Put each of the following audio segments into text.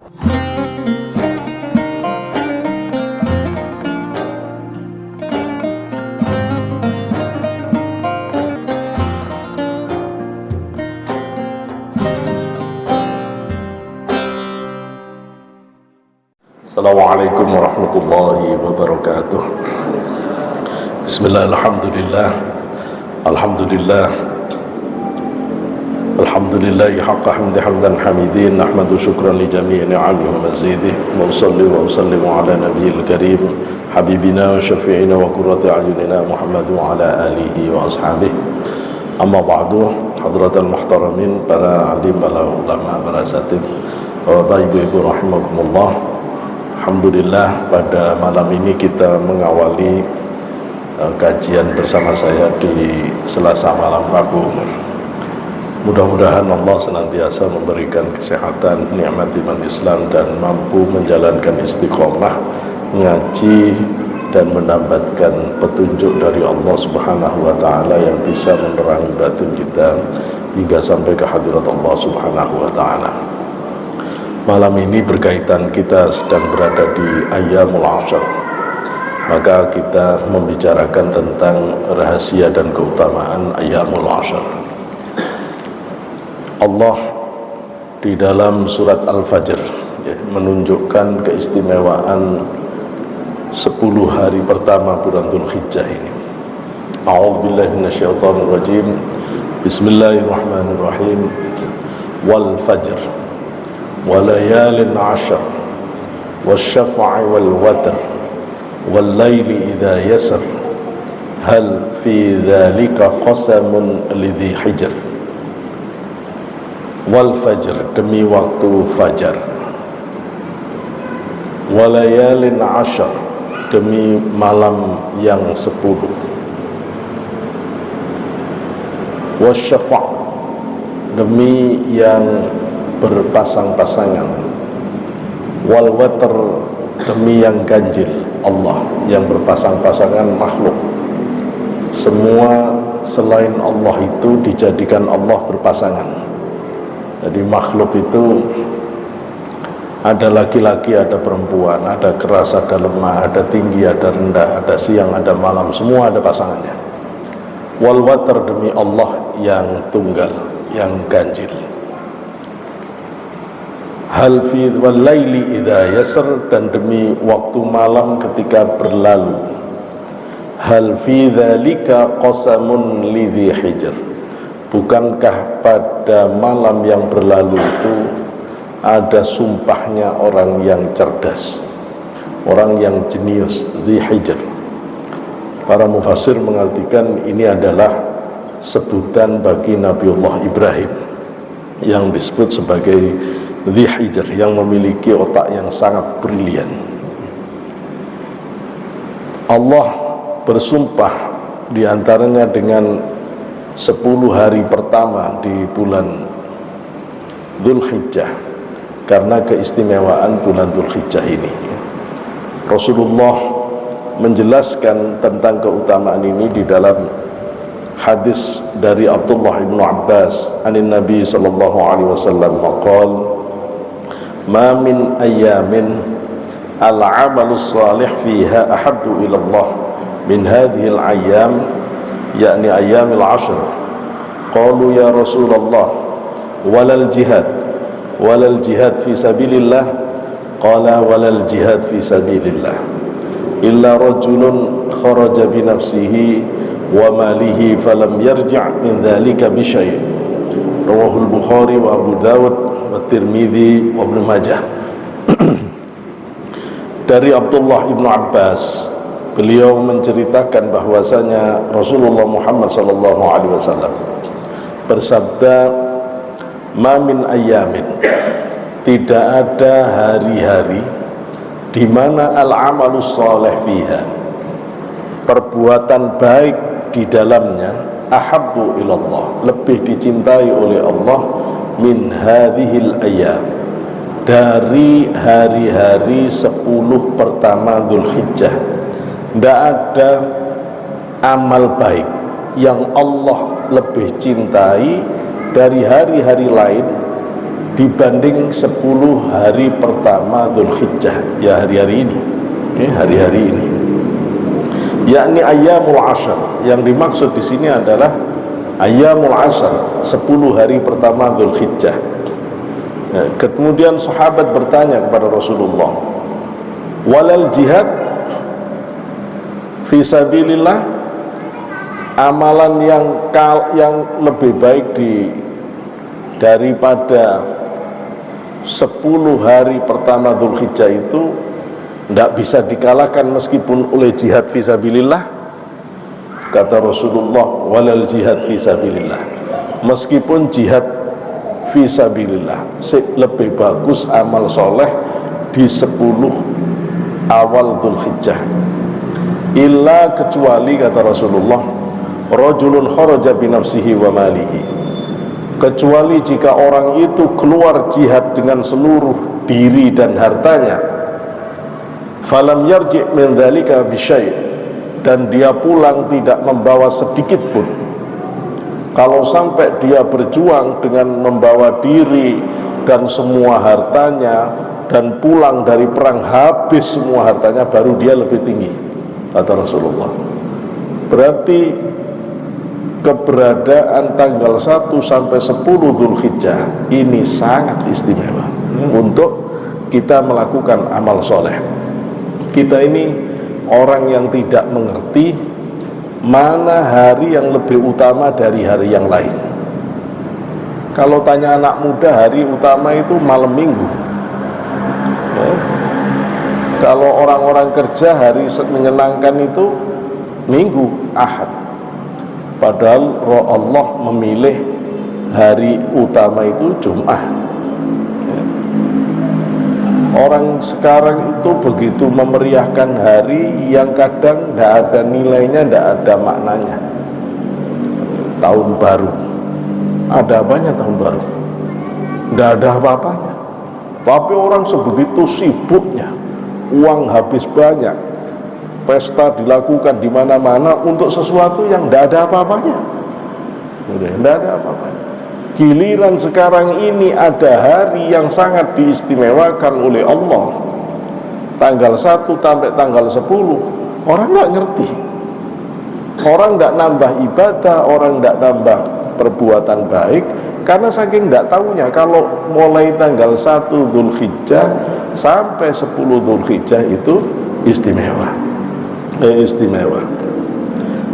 Assalamualaikum warahmatullahi wabarakatuh. Bismillah, alhamdulillah. Alhamdulillah. Alhamdulillahi haqqa hamdi hamdan hamidin. Nahmadu syukran li jami'i ni'amihi wa mazidih. Wa usalli wa usallimu ala nabiyil karim habibina wa syafi'ina wa qurrati a'yunina Muhammad wa ala alihi wa ashabihi. Amma ba'du, hadratal muhtaramin, para alim, para ulama, para asatidz, Bapak Ibu rahimakumullah. Alhamdulillah, pada malam ini kita mengawali kajian bersama saya di Selasa malam Rabu. Mudah-mudahan Allah senantiasa memberikan kesehatan, nikmat iman Islam, dan mampu menjalankan istiqomah mengaji dan mendapatkan petunjuk dari Allah Subhanahu wa Ta'ala yang bisa menerangi batin kita hingga sampai ke hadirat Allah Subhanahu wa Ta'ala. Malam ini berkaitan, kita sedang berada di Ayyamul Ashar, maka kita membicarakan tentang rahasia dan keutamaan Ayyamul Ashar. Allah di dalam surat Al-Fajr menunjukkan keistimewaan 10 hari pertama bulan Dzulhijjah ini. A'udzubillahi minasyaitonir rajim. Bismillahirrahmanirrahim. Wal fajr walayalin 'ashr wasyaf'i wal watr wal laili idza yasr hal fi dzalika qasamun lidzi hijr. Wal fajr, demi waktu fajar, walayalin 'ashr, demi malam yang 10, wasyafa', demi yang berpasang-pasangan, wal watr, demi yang ganjil, Allah yang berpasang-pasangan makhluk. Semua selain Allah itu dijadikan Allah berpasangan. Jadi makhluk itu ada laki-laki, ada perempuan, ada keras, ada lemah, ada tinggi, ada rendah, ada siang, ada malam, semua ada pasangannya. Wal watr, demi Allah yang tunggal, yang ganjil. Hal fi wal laili idza yasr, dan demi waktu malam ketika berlalu. Hal fi dzalika qasamun lidzi hijr, bukankah pada malam yang berlalu itu ada sumpahnya orang yang cerdas, orang yang jenius, dzi hijr. Para mufassir mengartikan ini adalah sebutan bagi Nabiullah Ibrahim yang disebut sebagai Dzi Hijr, yang memiliki otak yang sangat brilian. Allah bersumpah diantaranya dengan 10 hari pertama di bulan Dzulhijjah karena keistimewaan bulan Dzulhijjah ini. Rasulullah menjelaskan tentang keutamaan ini di dalam hadis dari Abdullah bin Abbas anin Nabi sallallahu alaihi wasallam maqal ma min ayyamin al-'amalu salih fiha ahabbu ila Allah min hadhihi al-ayyam, yakni ayyamil 'ashr. Qalu ya Rasulullah walal jihad fi sabilillah? Qala walal jihad fi sabilillah illa rajulun kharaja bi nafsihi wa malihi falam yarji' min dhalika bi syai'. Rawahul Bukhari wa Abu Dawud wa Tirmidzi wa Ibnu Majah. Dari Abdullah ibnu Abbas, beliau menceritakan bahwasanya Rasulullah Muhammad sallallahu alaihi wasallam bersabda, ma min ayyamin, tidak ada hari-hari di mana al-amalu shalih fiha, perbuatan baik di dalamnya, ahabbu ilallah, lebih dicintai oleh Allah, min hadhil ayyam, dari hari-hari 10 pertama Dzulhijjah. Tidak ada amal baik yang Allah lebih cintai dari hari-hari lain dibanding 10 hari pertama Dzulhijjah, ya hari-hari ini, hari-hari ini, yakni ayyamul ashar. Yang dimaksud di sini adalah ayyamul ashar, 10 hari pertama Dzulhijjah. Kemudian sahabat bertanya kepada Rasulullah, walal jihad fi sabilillah, amalan yang lebih baik daripada 10 hari pertama Dzulhijjah itu tidak bisa dikalahkan meskipun oleh jihad fi sabilillah. Kata Rasulullah, walal jihad fi sabilillah, meskipun jihad fi sabilillah lebih bagus amal soleh di 10 awal Dzulhijjah, illa kecuali kata Rasulullah, rajulun kharaja bi nafsihi wa malihi, kecuali jika orang itu keluar jihad dengan seluruh diri dan hartanya, falam yarji' min dzalika bi syai', dan dia pulang tidak membawa sedikit pun. Kalau sampai dia berjuang dengan membawa diri dan semua hartanya dan pulang dari perang habis semua hartanya, baru dia lebih tinggi, kata Rasulullah. Berarti keberadaan tanggal 1 sampai 10 Dzulhijjah ini sangat istimewa untuk kita melakukan amal soleh. Kita ini orang yang tidak mengerti mana hari yang lebih utama dari hari yang lain. Kalau tanya anak muda, hari utama itu malam minggu. Kalau orang-orang kerja, hari menyenangkan itu minggu, ahad. Padahal Allah memilih hari utama itu Jum'ah. Orang sekarang itu begitu memeriahkan hari yang kadang tidak ada nilainya, tidak ada maknanya. Tahun baru, ada apanya tahun baru? Tidak ada apa-apanya. Tapi orang sebegitu sibuknya, uang habis banyak, pesta dilakukan di mana-mana untuk sesuatu yang tidak ada apa-apanya. Tidak ada apa-apanya. Giliran sekarang ini ada hari yang sangat diistimewakan oleh Allah, tanggal 1 sampai tanggal 10, orang nggak ngerti, orang nggak nambah ibadah, orang nggak nambah perbuatan baik, karena saking nggak tahunya kalau mulai tanggal 1 Dzulhijjah sampai 10 Dzulhijjah itu istimewa.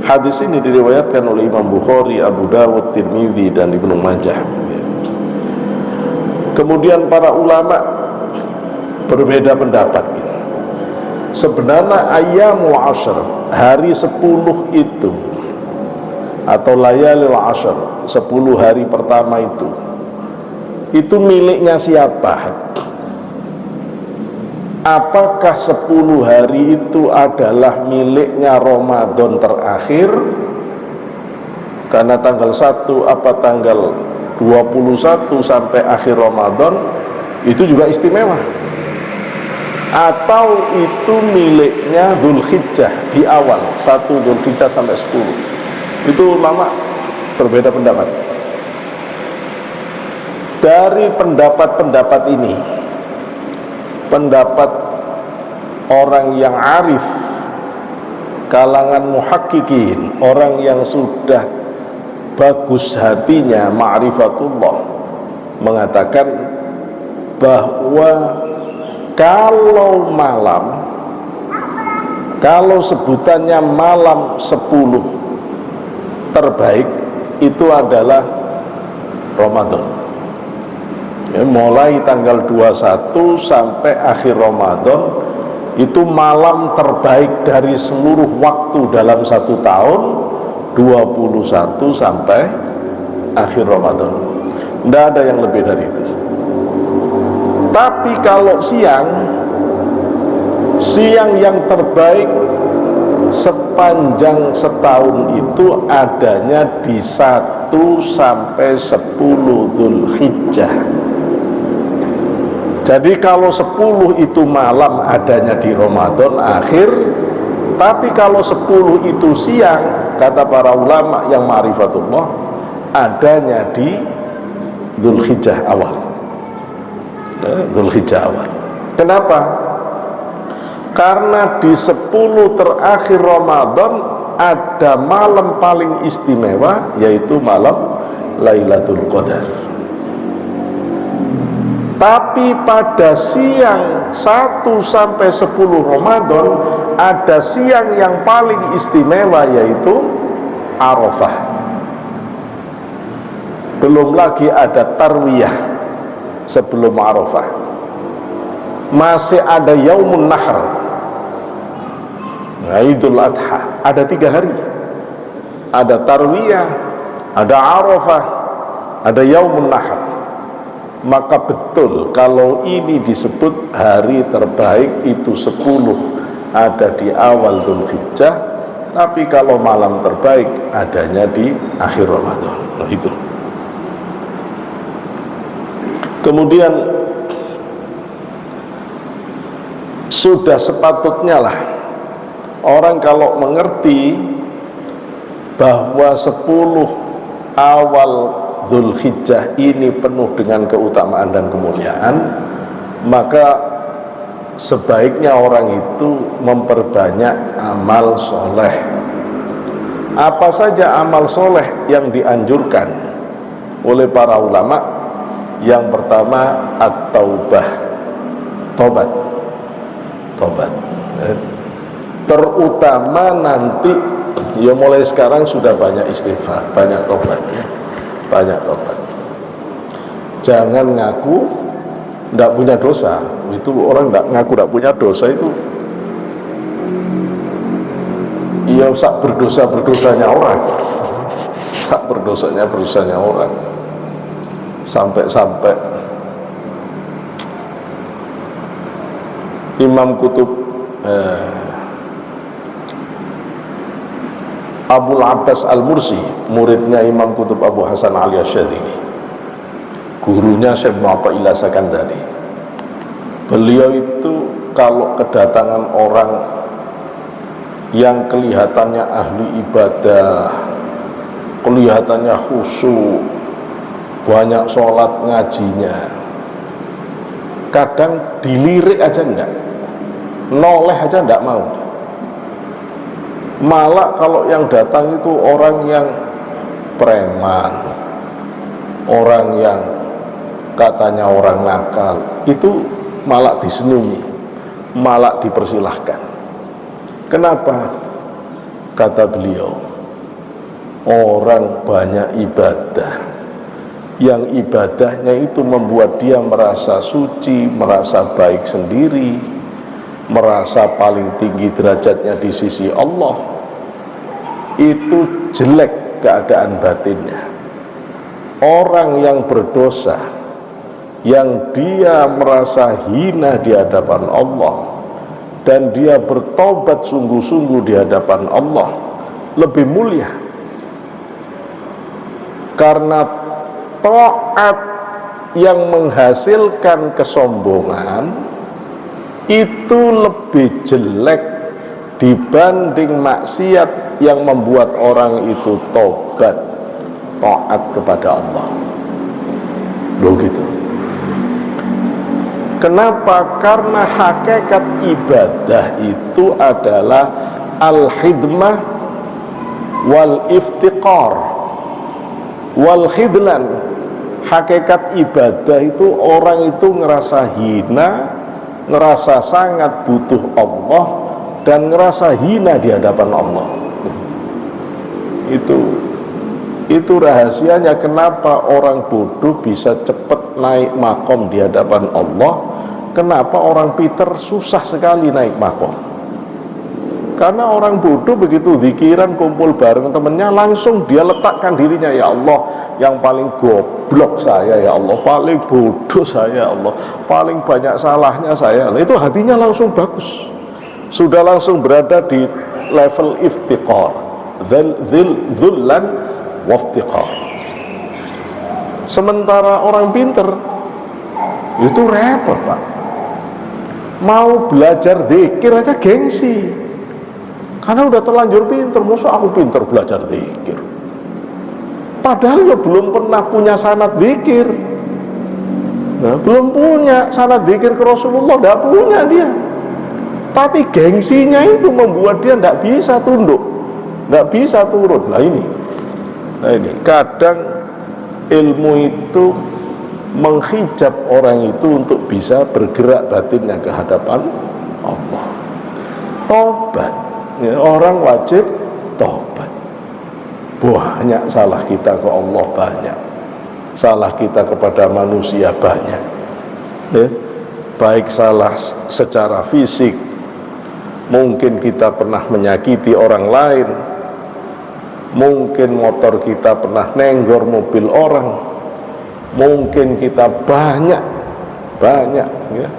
Hadis ini diriwayatkan oleh Imam Bukhari, Abu Dawud, Tirmidzi, dan Ibnu Majah. Kemudian para ulama berbeda pendapat. Sebenarnya ayyamul ashr, hari 10 itu, atau layalil ashr, 10 hari pertama itu miliknya siapa? Apakah 10 hari itu adalah miliknya Ramadan terakhir? Karena tanggal 1 apa tanggal 21 sampai akhir Ramadan itu juga istimewa. Atau itu miliknya Dzulhijjah di awal, 1 Dzulhijjah sampai 10. Itu ulama berbeda pendapat. Dari pendapat-pendapat ini, pendapat orang yang arif, kalangan muhakkikin, orang yang sudah bagus hatinya, ma'rifatullah, mengatakan bahwa kalau malam, kalau sebutannya malam 10 terbaik, itu adalah Ramadan. Mulai tanggal 21 sampai akhir Ramadan itu malam terbaik dari seluruh waktu dalam 1 tahun, 21 sampai akhir Ramadan. Tidak ada yang lebih dari itu. Tapi kalau siang yang terbaik sepanjang setahun itu adanya di 1 sampai 10 Dzulhijjah. Jadi kalau 10 itu malam adanya di Ramadan akhir, tapi kalau 10 itu siang, kata para ulama yang ma'rifatullah, adanya di Dzulhijjah awal. Dzulhijjah awal. Kenapa? Karena di 10 terakhir Ramadan ada malam paling istimewa, yaitu malam Lailatul Qadar. Tapi pada siang 1 sampai 10 Ramadan ada siang yang paling istimewa, yaitu Arafah. Belum lagi ada Tarwiyah sebelum Arafah. Masih ada Yaumun Nahr, Idul Adha. Ada 3 hari. Ada Tarwiyah, ada Arafah, ada Yaumun Nahr. Maka betul kalau ini disebut hari terbaik itu 10 ada di awal Dzulhijjah, tapi kalau malam terbaik adanya di akhir Ramadan. Nah, itu. Kemudian sudah sepatutnya lah orang kalau mengerti bahwa 10 awal Dzulhijjah ini penuh dengan keutamaan dan kemuliaan, maka sebaiknya orang itu memperbanyak amal soleh. Apa saja amal soleh yang dianjurkan oleh para ulama? Yang pertama, at-taubah, tobat. Terutama nanti, ya mulai sekarang sudah banyak istighfar, banyak tobat ya. Banyak tobat. Jangan ngaku tidak punya dosa. Itu orang ngaku tidak punya dosa itu, ya sak berdosanya orang, sak berdosanya orang. Sampai Imam Qutb Abul Abbas Al-Mursi, muridnya Imam Qutb Abu Hasan Ali Asy-Syadzili, gurunya Syekh Muhammad Sakandari. Beliau itu kalau kedatangan orang yang kelihatannya ahli ibadah, kelihatannya khusyuk, banyak sholat ngajinya, kadang dilirik aja enggak, noleh aja enggak mau. Malah kalau yang datang itu orang yang preman, orang yang katanya orang nakal, itu malah disenyumi, malah dipersilahkan. Kenapa? Kata beliau, orang banyak ibadah, yang ibadahnya itu membuat dia merasa suci, merasa baik sendiri, merasa paling tinggi derajatnya di sisi Allah, itu jelek keadaan batinnya. Orang yang berdosa, yang dia merasa hina di hadapan Allah, dan dia bertobat sungguh-sungguh di hadapan Allah, lebih mulia. Karena taat yang menghasilkan kesombongan itu lebih jelek dibanding maksiat yang membuat orang itu tobat, taat kepada Allah. Begitu. Kenapa? Karena hakikat ibadah itu adalah al-khidmah wal iftiqar wal khidlan. Hakikat ibadah itu orang itu ngerasa hina, ngerasa sangat butuh Allah, dan ngerasa hina di hadapan Allah. Itu rahasianya kenapa orang bodoh bisa cepat naik makom di hadapan Allah, kenapa orang pinter susah sekali naik makom. Karena orang bodoh begitu zikiran kumpul bareng temennya, langsung dia letakkan dirinya, ya Allah, yang paling goblok saya, ya Allah, paling bodoh saya, ya Allah, paling banyak salahnya saya. Itu hatinya langsung bagus, sudah langsung berada di level iftiqar, dzullan waftiqar. Sementara orang pinter itu repot, Pak. Mau belajar zikir aja gengsi, karena udah terlanjur pinter. Masa aku pinter belajar zikir, padahal ya belum pernah punya sanad zikir. Nah, belum punya sanad zikir ke Rasulullah, tidak punya dia. Tapi gengsinya itu membuat dia tidak bisa tunduk, tidak bisa turun. Nah ini kadang ilmu itu menghijab orang itu untuk bisa bergerak batinnya ke hadapan Allah. Tobat, ya, orang wajib tobat. Banyak salah kita ke Allah, banyak salah kita kepada manusia, banyak ya. Baik salah secara fisik, mungkin kita pernah menyakiti orang lain, mungkin motor kita pernah nenggor mobil orang, mungkin kita banyak ya.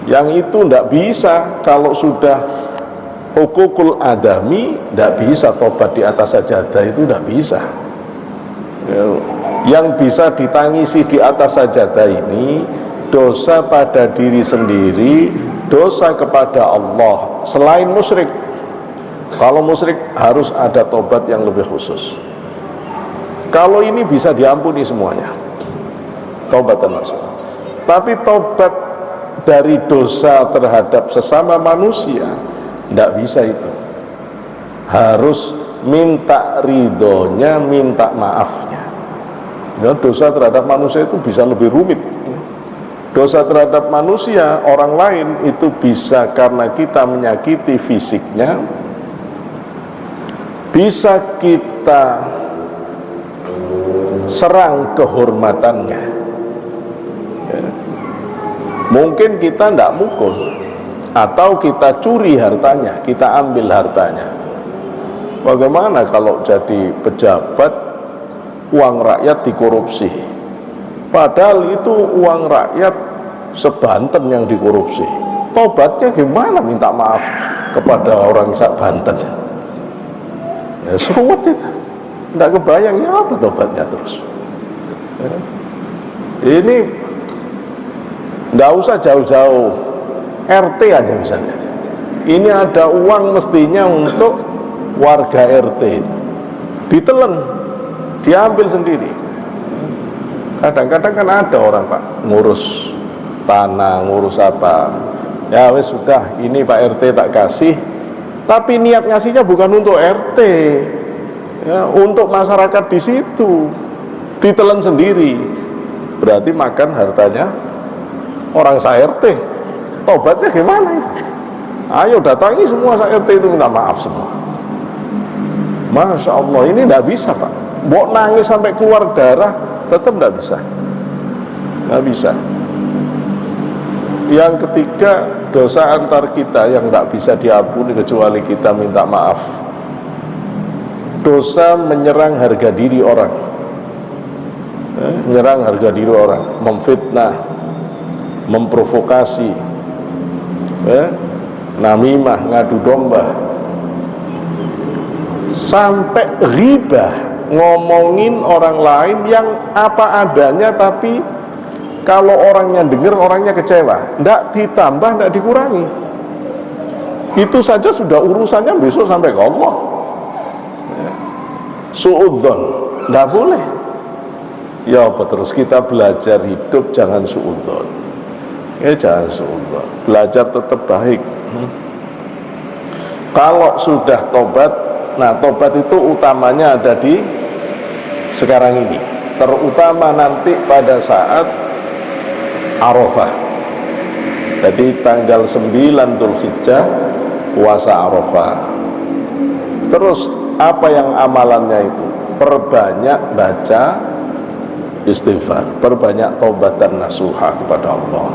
Yang itu tidak bisa. Kalau sudah hukukul adami, tidak bisa tobat di atas sajadah, itu tidak bisa ya. Yang bisa ditangisi di atas sajadah ini dosa pada diri sendiri, dosa kepada Allah selain musyrik. Kalau musyrik harus ada tobat yang lebih khusus. Kalau ini bisa diampuni semuanya, tobat termasuk. Tapi tobat dari dosa terhadap sesama manusia tidak bisa itu. Harus minta ridhonya, minta maafnya. Ya, dosa terhadap manusia itu bisa lebih rumit. Dosa terhadap manusia, orang lain, itu bisa karena kita menyakiti fisiknya, bisa kita serang kehormatannya ya. Mungkin kita tidak mukul, atau kita curi hartanya, kita ambil hartanya. Bagaimana kalau jadi pejabat, uang rakyat dikorupsi, padahal itu uang rakyat sebanten yang dikorupsi? Tobatnya gimana? Minta maaf kepada orang sak Banten ya, suwet itu, tidak kebayang ya apa tobatnya terus ya. Ini tidak usah jauh-jauh, RT aja misalnya, ini ada uang mestinya untuk warga RT, ditelen, diambil sendiri. Kadang-kadang kan ada orang Pak ngurus tanah, ngurus apa, ya wes sudah, ini Pak RT tak kasih, tapi niat ngasihnya bukan untuk RT ya, untuk masyarakat di situ, ditelan sendiri, berarti makan hartanya orang sa-RT. Tobatnya gimana itu? Ayo datangi semua sa-RT itu, minta maaf semua. Masya Allah, ini tidak bisa Pak. Mau nangis sampai keluar darah, tetap tidak bisa, nggak bisa. Yang ketiga, dosa antar kita yang tidak bisa diampuni kecuali kita minta maaf. Dosa menyerang harga diri orang, menyerang harga diri orang, memfitnah, memprovokasi, namimah, ngadu domba, sampai ghibah, ngomongin orang lain yang apa adanya, tapi kalau orangnya dengar, orangnya kecewa, tidak ditambah, tidak dikurangi. Itu saja sudah urusannya besok sampai ke Allah. Su'udzon, tidak boleh. Ya apa terus kita belajar hidup, jangan su'udzon. Jangan su'udzon. Belajar tetap baik. Kalau sudah tobat, nah tobat itu utamanya ada di sekarang ini, terutama nanti pada saat Arafah. Jadi tanggal 9 Dzulhijjah puasa Arafah. Terus apa yang amalannya itu? Perbanyak baca istighfar, perbanyak taubatan nasuha kepada Allah.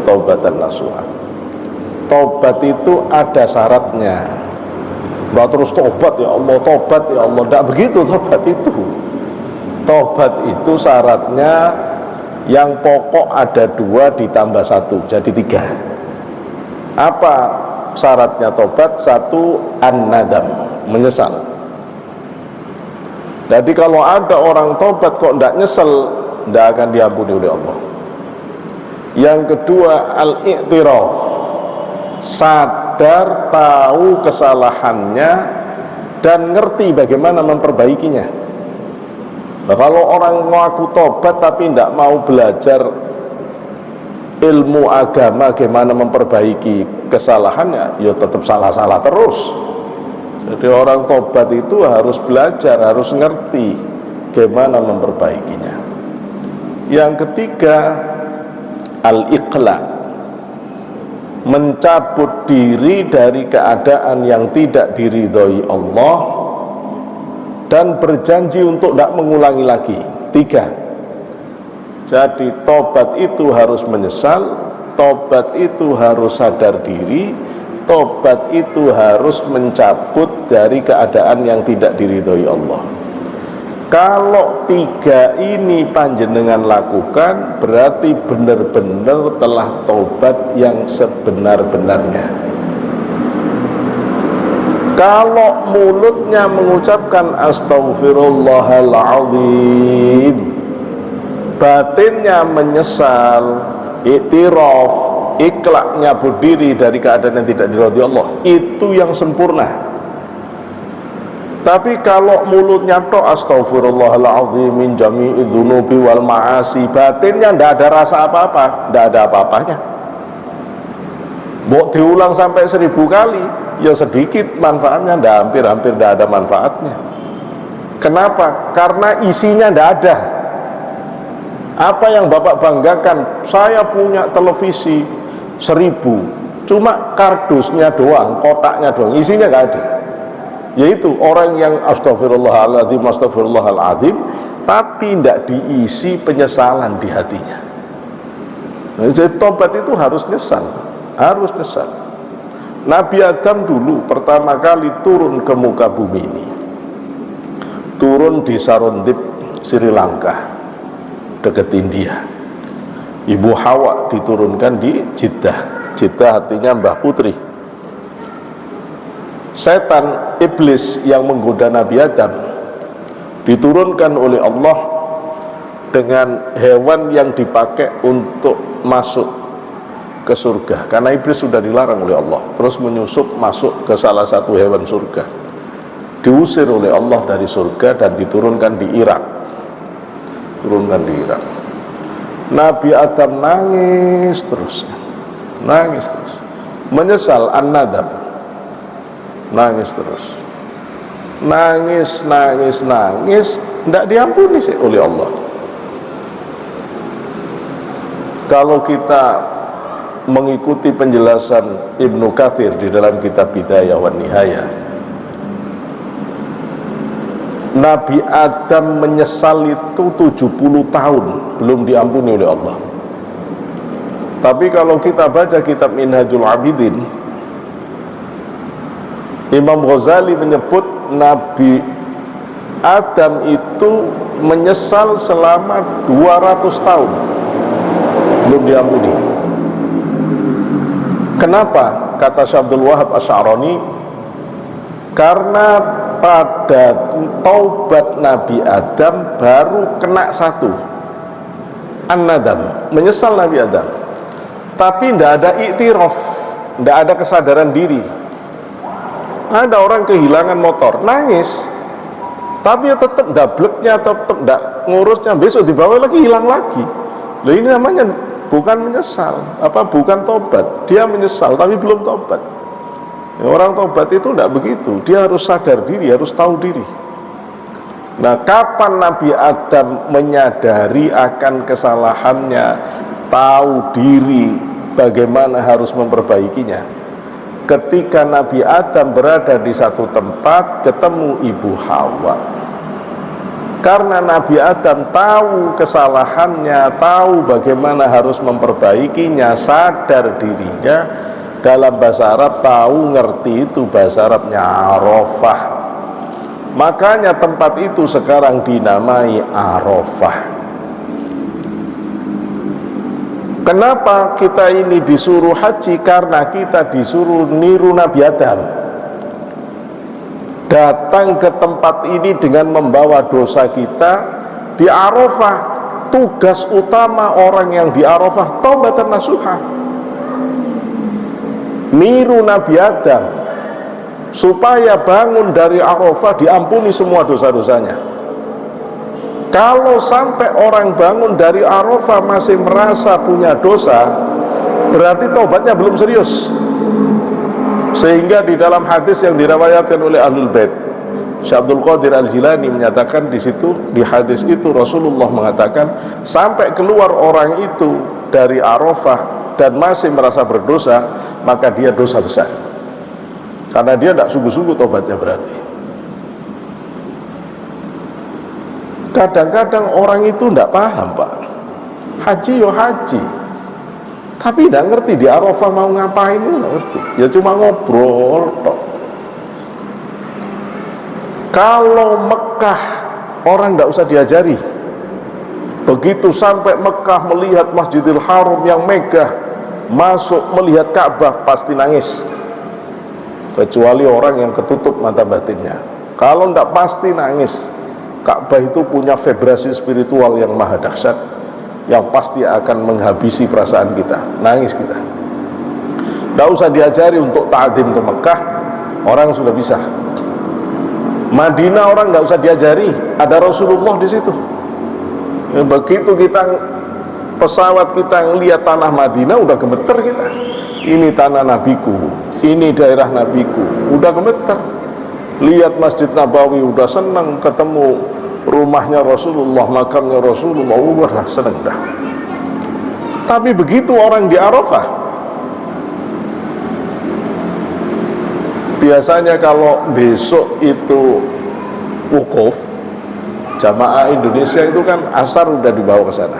Taubatan nasuha. Tobat itu ada syaratnya. Bahwa terus tobat ya Allah, tobat ya Allah. Tidak begitu tobat itu. Tobat itu syaratnya yang pokok ada 2 ditambah 1, jadi 3. Apa syaratnya tobat? 1, an-nadam, menyesal. Jadi kalau ada orang tobat kok tidak nyesel, tidak akan diampuni oleh Allah. Yang kedua, al-i'tiraf, sadar, tahu kesalahannya dan ngerti bagaimana memperbaikinya. Nah, kalau orang mengaku tobat tapi tidak mau belajar ilmu agama bagaimana memperbaiki kesalahannya, ya tetap salah-salah terus. Jadi orang tobat itu harus belajar, harus ngerti bagaimana memperbaikinya. Yang ketiga, al-iqla, mencabut diri dari keadaan yang tidak diridhoi Allah dan berjanji untuk tidak mengulangi lagi. 3. Jadi tobat itu harus menyesal, tobat itu harus sadar diri, tobat itu harus mencabut dari keadaan yang tidak diridhoi Allah. Kalau 3 ini panjenengan lakukan, berarti benar-benar telah tobat yang sebenar-benarnya. Kalau mulutnya mengucapkan astaghfirullahaladzim, batinnya menyesal, iktiraf, ikhlas, nyabut diri dari keadaan yang tidak diridhoi Allah, itu yang sempurna. Tapi kalau mulutnya tok astaghfirullahaladzim min jami'i dzunubi wal ma'asi, batinnya tidak ada rasa apa-apa, tidak ada apa-apanya. Mau diulang sampai 1000 kali, ya sedikit manfaatnya, hampir-hampir tidak ada manfaatnya. Kenapa? Karena isinya tidak ada. Apa yang Bapak banggakan? Saya punya televisi 1000, cuma kardusnya doang, kotaknya doang, isinya nggak ada. Yaitu orang yang astaghfirullahaladzim, astaghfirullahaladzim, tapi tidak diisi penyesalan di hatinya. Nah, jadi tobat itu harus nyesal, harus nyesal. Nabi Adam dulu pertama kali turun ke muka bumi ini, turun di Sarondip, Sri Lanka, dekat India. Ibu Hawa diturunkan di Jeddah. Jeddah artinya Mbah Putri. Setan, iblis yang menggoda Nabi Adam diturunkan oleh Allah dengan hewan yang dipakai untuk masuk ke surga, karena iblis sudah dilarang oleh Allah, terus menyusup masuk ke salah satu hewan surga, diusir oleh Allah dari surga dan diturunkan di Irak. Turunkan di Irak. Nabi Adam nangis terus, menyesal, an-nadam, nangis terus, nangis, tidak diampuni sih oleh Allah. Kalau kita mengikuti penjelasan Ibnu Katsir di dalam kitab Bidayah wan Nihayah, Nabi Adam menyesal itu 70 tahun belum diampuni oleh Allah. Tapi kalau kita baca kitab Minhajul Abidin, Imam Ghazali menyebut Nabi Adam itu menyesal selama 200 tahun belum diampuni. Kenapa? Kata Syabdul Wahab Asy'arani, karena pada taubat Nabi Adam baru kena satu, an-nadam, menyesal Nabi Adam, tapi tidak ada iktiraf, tidak ada kesadaran diri. Ada orang kehilangan motor, nangis, tapi ya tetap dableknya, tetap tidak ngurusnya, besok dibawa lagi, hilang lagi. Loh, ini namanya bukan menyesal, bukan tobat. Dia menyesal tapi belum tobat. Ya, orang tobat itu tidak begitu, dia harus sadar diri, harus tahu diri. Nah, kapan Nabi Adam menyadari akan kesalahannya, tahu diri, bagaimana harus memperbaikinya? Ketika Nabi Adam berada di satu tempat, ketemu Ibu Hawa. Karena Nabi Adam tahu kesalahannya, tahu bagaimana harus memperbaikinya, sadar dirinya. Dalam bahasa Arab, tahu, ngerti, itu bahasa Arabnya Arafah. Makanya tempat itu sekarang dinamai Arafah. Kenapa kita ini disuruh haji? Karena kita disuruh niru Nabi Adam, datang ke tempat ini dengan membawa dosa kita. Di Arafah, tugas utama orang yang di Arafah taubatan nasuha, niru Nabi Adam supaya bangun dari Arafah diampuni semua dosa-dosanya. Kalau sampai orang bangun dari Arafah masih merasa punya dosa, berarti taubatnya belum serius. Sehingga di dalam hadis yang diriwayatkan oleh Ahlul Bait, Syekh Abdul Qadir Al-Jilani menyatakan di situ, di hadis itu Rasulullah mengatakan, sampai keluar orang itu dari Arafah dan masih merasa berdosa, maka dia dosa besar. Karena dia tidak sungguh-sungguh tobatnya berarti. Kadang-kadang orang itu tidak paham, Pak. Haji yo haji, tapi tidak ngerti di Arafah mau ngapain, tidak ngerti. Ya cuma ngobrol tok. Kalau Mekah orang tidak usah diajari. Begitu sampai Mekah melihat Masjidil Haram yang megah, masuk melihat Ka'bah pasti nangis. Kecuali orang yang ketutup mata batinnya. Kalau tidak pasti nangis. Ka'bah itu punya vibrasi spiritual yang maha dahsyat, yang pasti akan menghabisi perasaan kita. Nangis kita. Tidak usah diajari untuk ta'zim ke Mekah, orang sudah bisa. Madinah orang nggak usah diajari, ada Rasulullah di situ. Ya, begitu kita pesawat kita ngelihat tanah Madinah udah gemeter kita. Ini tanah nabiku, ini daerah nabiku, udah gemeter. Lihat Masjid Nabawi udah senang, ketemu rumahnya Rasulullah, makamnya Rasulullah, udah senang dah. Tapi begitu orang di Arafah, biasanya kalau besok itu wukuf, jamaah Indonesia itu kan asar udah dibawa ke sana.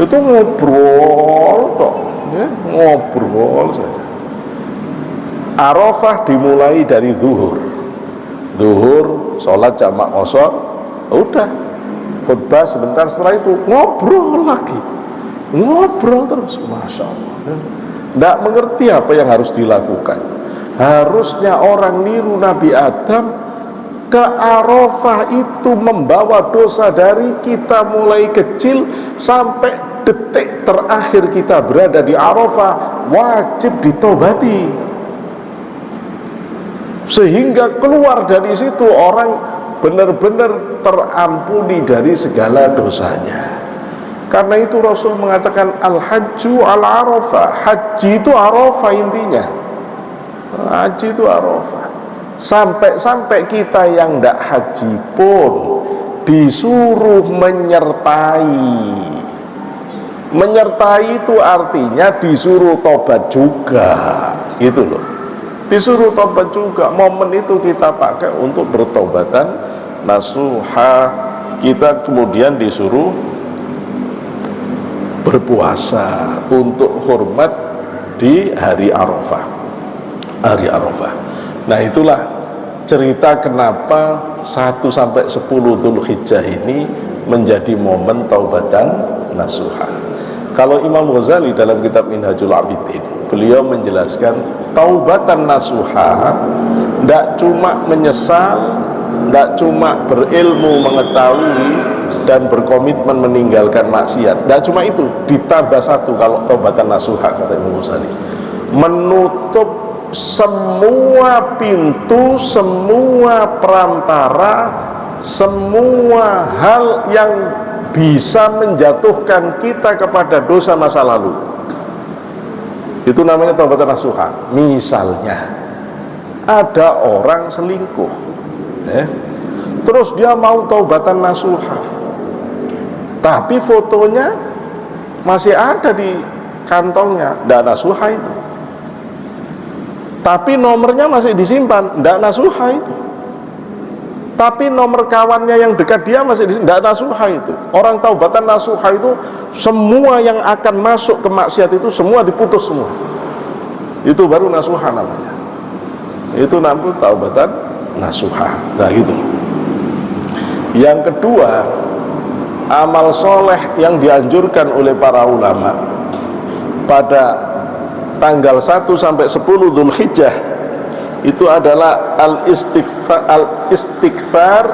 Itu ngobrol toh, ya, ngobrol saja. Arafah dimulai dari zuhur, sholat jamak qashar, udah khutbah sebentar, setelah itu ngobrol lagi, ngobrol terus, masya Allah. Tidak mengerti apa yang harus dilakukan. Harusnya orang niru Nabi Adam ke Arafah itu membawa dosa dari kita mulai kecil sampai detik terakhir kita berada di Arafah, wajib ditobati. Sehingga keluar dari situ orang benar-benar terampuni dari segala dosanya. Karena itu Rasul mengatakan al-hajju al-arafah, haji itu Arafah intinya. Haji itu Arafah. Sampai kita yang tidak haji pun disuruh menyertai. Menyertai itu artinya disuruh tobat juga, gitu loh. Disuruh tobat juga. Momen itu kita pakai untuk bertobatan nasuha. Kita kemudian disuruh berpuasa untuk hormat di hari Arafah. Hari Arafah. Nah, itulah cerita kenapa 1 sampai 10 Dzulhijjah ini menjadi momen taubatan nasuha. Kalau Imam Ghazali dalam kitab Minhajul Abidin, beliau menjelaskan taubatan nasuha tidak cuma menyesal, tidak cuma berilmu mengetahui dan berkomitmen meninggalkan maksiat. Tidak cuma itu, ditambah satu kalau taubatan nasuha, kata Imam Ghazali, menutup semua pintu, semua perantara, semua hal yang bisa menjatuhkan kita kepada dosa masa lalu. Itu namanya taubatan nasuha. Misalnya ada orang selingkuh, terus dia mau taubatan nasuha, tapi fotonya masih ada di kantongnya, tidak nasuha itu. Tapi nomornya masih disimpan, tidak nasuha itu. Tapi nomor kawannya yang dekat dia masih tidak nasuha itu. Orang taubatan nasuha itu semua yang akan masuk ke maksiat itu semua diputus semua. Itu baru nasuha namanya. Itu namanya taubatan nasuha. Nah gitu. Yang kedua, amal soleh yang dianjurkan oleh para ulama pada tanggal 1 sampai 10 Dzulhijjah itu adalah al-istighfar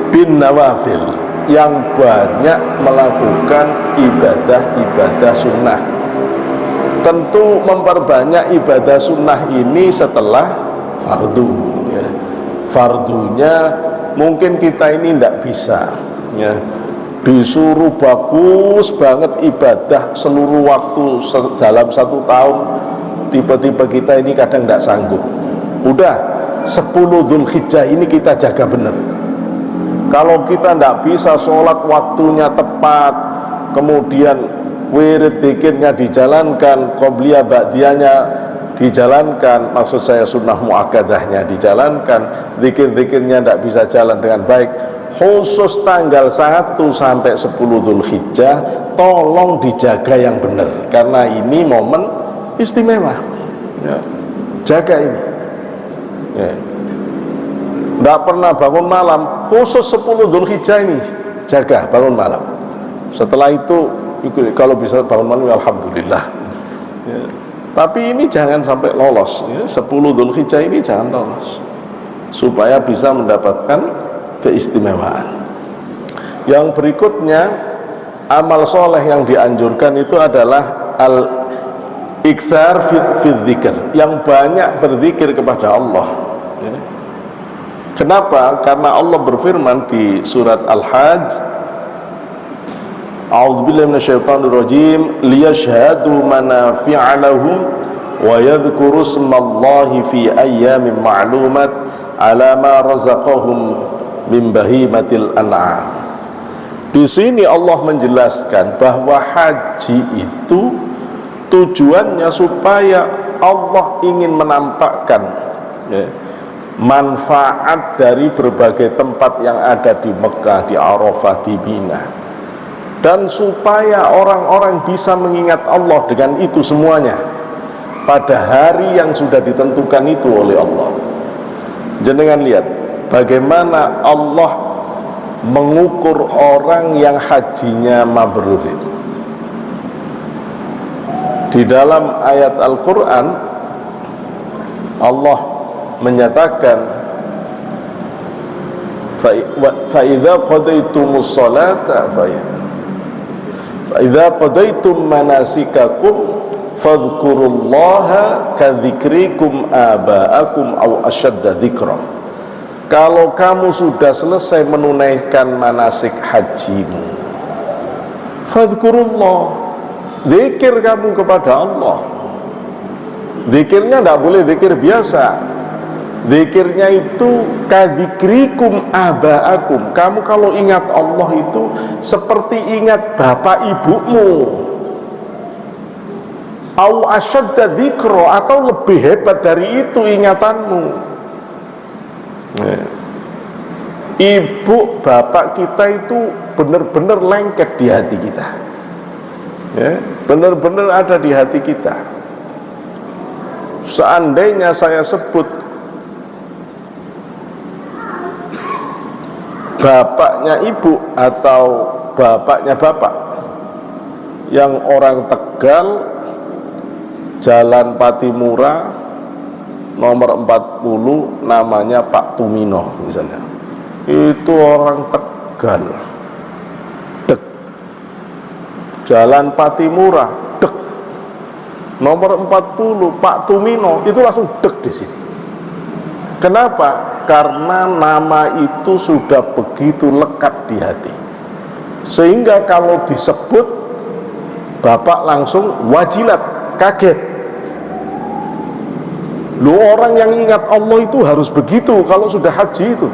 bin nawafil, yang banyak melakukan ibadah-ibadah sunnah. Tentu memperbanyak ibadah sunnah ini setelah fardu, fardunya mungkin kita ini tidak bisa, disuruh bagus banget ibadah seluruh waktu dalam 1 tahun, tiba-tiba kita ini kadang tidak sanggup. Udah 10 Dzulhijjah ini kita jaga benar. Kalau kita tidak bisa sholat waktunya tepat, kemudian wirid dzikirnya dijalankan, qobliyah ba'diyahnya dijalankan, maksud saya sunnah muakkadahnya dijalankan, dzikir-dzikirnya tidak bisa jalan dengan baik, khusus tanggal 1 sampai 10 Dzulhijjah tolong dijaga yang benar, karena ini momen istimewa ya. Jaga ini ya. Tidak pernah bangun malam, khusus 10 Dzulhijjah ini jaga bangun malam. Setelah itu kalau bisa bangun malam alhamdulillah ya. Tapi ini jangan sampai lolos ya. 10 Dzulhijjah ini jangan lolos, supaya bisa mendapatkan keistimewaan. Yang berikutnya, amal soleh yang dianjurkan itu adalah al-iktsar fi dzikr, yang banyak berzikir kepada Allah ya. Kenapa? Karena Allah berfirman di surat Al-Hajj, a'udzubillahi minasyaitonirrajim, liyashhadu manafi'a lahum wa yadhkuru ismallahi fi ayyamin ma'lumat ala ma razaqahum min bahimatil an'am. Di sini Allah menjelaskan bahwa haji itu tujuannya supaya Allah ingin menampakkan ya, manfaat dari berbagai tempat yang ada di Mekah, di Arafah, di Mina, dan supaya orang-orang bisa mengingat Allah dengan itu semuanya pada hari yang sudah ditentukan itu oleh Allah. Jenengan lihat bagaimana Allah mengukur orang yang hajinya mabrur itu. Di dalam ayat Al-Quran Allah menyatakan, فَإِذَا قَضَيْتُمُ الصَّلَاةَ فَإِذَا قَضَيْتُمْ مَنَاسِكَكُمْ فَاذْكُرُوا اللَّهَ كَذِكْرِكُمْ آبَاءَكُمْ أَوْ أَشَدَّ ذِكْرًا. Kalau kamu sudah selesai menunaikan manasik hajimu, fadhkurullah, zikir kamu kepada Allah. Zikirnya tidak boleh zikir biasa. Zikirnya itu kadzikrikum abaakum. Kamu kalau ingat Allah itu seperti ingat bapak ibumu. Au asyadda dzikra, atau lebih hebat dari itu ingatanmu. Ibu bapak kita itu benar-benar lengket di hati kita ya, benar-benar ada di hati kita. Seandainya saya sebut bapaknya ibu atau bapaknya bapak yang orang Tegal, Jalan Patimura nomor 40, namanya Pak Tumino misalnya, itu orang Tegal, dek. Jalan Patimura, dek. Nomor 40 Pak Tumino, itu langsung dek di sini. Kenapa? Karena nama itu sudah begitu lekat di hati, sehingga kalau disebut bapak langsung wajilat, kaget. Lu orang yang ingat Allah itu harus begitu kalau sudah haji itu.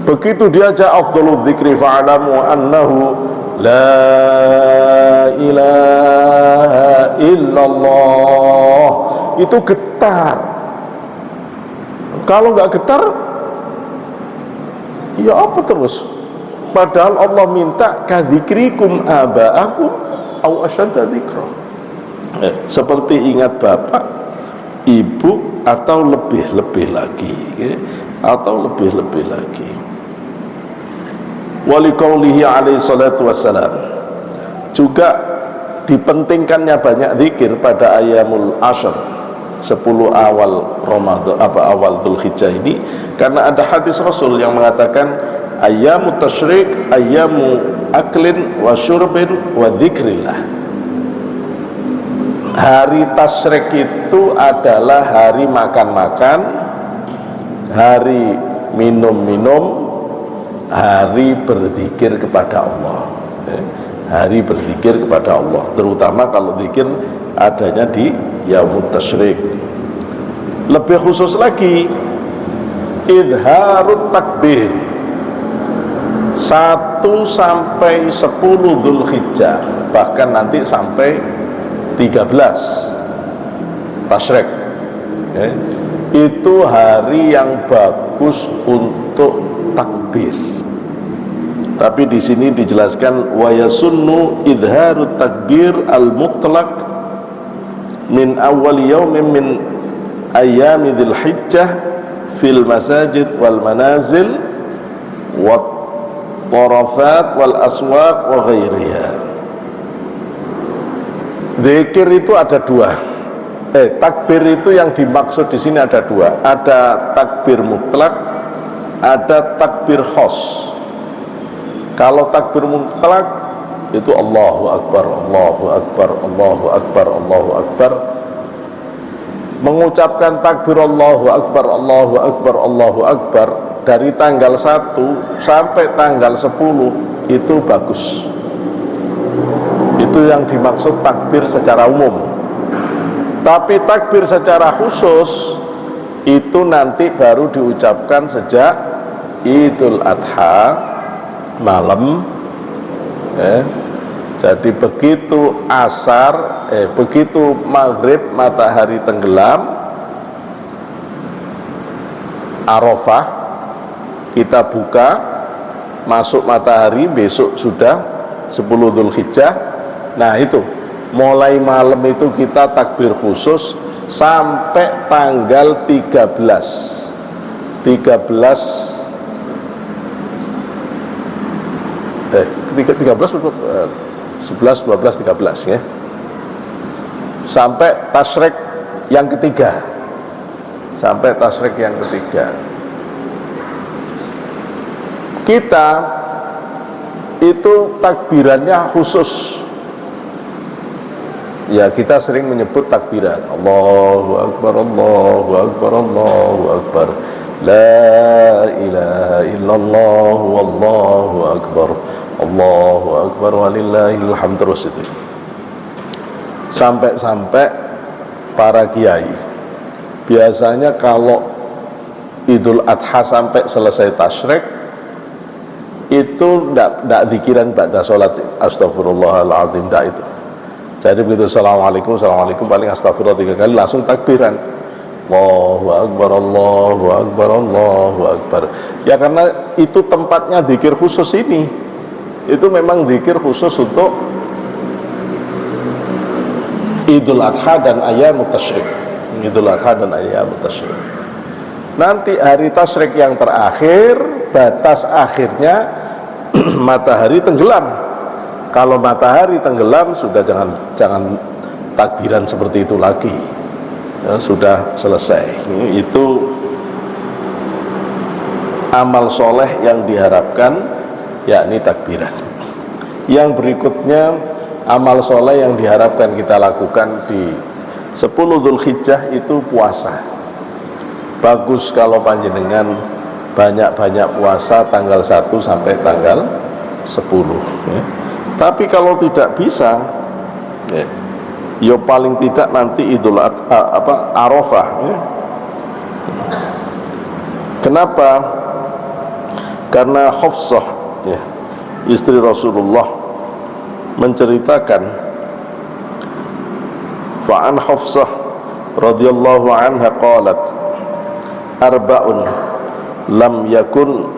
Begitu diajak afdhalul dzikri fa'alamu annahu la ilaha illallah, itu getar. Kalau nggak getar, ya apa terus? Padahal Allah minta kadzikrikum aba'akum au asyadda dzikra, seperti ingat bapak, ibu, atau lebih-lebih lagi ya, atau lebih-lebih lagi. Waliqaulihi alaihi salatu wassalam, juga dipentingkannya banyak zikir pada ayyamul ashr, 10 awal Ramadan, awal Dzulhijjah ini, karena ada hadis Rasul yang mengatakan ayyamut tasyrik ayyamu aklin wa syurbin wa dzikrillah. Hari tasyrik itu adalah hari makan-makan, hari minum-minum, hari berzikir kepada Allah. Hari berzikir kepada Allah, terutama kalau zikir adanya di yaumut tasyrik. Lebih khusus lagi, idharut takbir 1 sampai 10 Dzulhijjah, bahkan nanti sampai 13 tasyrik, itu hari yang bagus untuk takbir. Tapi di sini dijelaskan wa yasunnu idharut takbir al-mutlaq min awal yaumin min ayyami Dzulhijjah fil masajid wal manazil wat tarafat wal aswaq wa ghairiha. Zikir itu ada dua. Takbir itu yang dimaksud di sini ada dua. Ada takbir mutlak, ada takbir khos. Kalau takbir mutlak itu Allahu Akbar, Allahu Akbar, Allahu Akbar, Allahu Akbar. Mengucapkan takbir Allahu Akbar, Allahu Akbar, Allahu Akbar dari tanggal 1 sampai tanggal 10 itu bagus. Itu yang dimaksud takbir secara umum. Tapi takbir secara khusus itu nanti baru diucapkan sejak Idul Adha malam. Jadi begitu asar, begitu maghrib matahari tenggelam, Arafah kita buka, masuk matahari, besok sudah 10 Dzulhijjah. Nah itu mulai malam itu kita takbir khusus sampai tanggal 13 11, 12, 13 ya, sampai tasyrik yang ketiga, kita itu takbirannya khusus ya. Kita sering menyebut takbiran Allahu Akbar, Allahu Akbar, Allahu Akbar, la ilaha illallah, wallahu akbar, Allahu Akbar, walillahil hamd. Terus itu sampai para kiai biasanya kalau Idul Adha sampai selesai tasyrik itu ndak dikiran ba'da sholat astagfirullahaladzim, ndak itu. Jadi begitu assalamualaikum, assalamualaikum, paling astagfirullah 3 kali langsung takbiran Allahu Akbar, Allahu Akbar, Allahu Akbar. Ya karena itu tempatnya zikir khusus ini. Itu memang zikir khusus untuk Idul Adha dan Ayyamut Tasyrik. Idul Adha dan Ayyamut Tasyrik. Nanti hari tasyrik yang terakhir, batas akhirnya matahari tenggelam. Kalau matahari tenggelam sudah jangan takbiran seperti itu lagi. Ya, sudah selesai. Itu amal soleh yang diharapkan, yakni takbiran. Yang berikutnya amal soleh yang diharapkan kita lakukan di 10 Dzulhijjah itu puasa. Bagus kalau panjenengan banyak-banyak puasa tanggal 1 sampai tanggal 10 ya. Tapi kalau tidak bisa ya paling tidak nanti Idul Arafah ya. Kenapa? Karena Hafsah ya, istri Rasulullah menceritakan, fa'an Hafsah radhiyallahu anha qalat arba'un lam yakun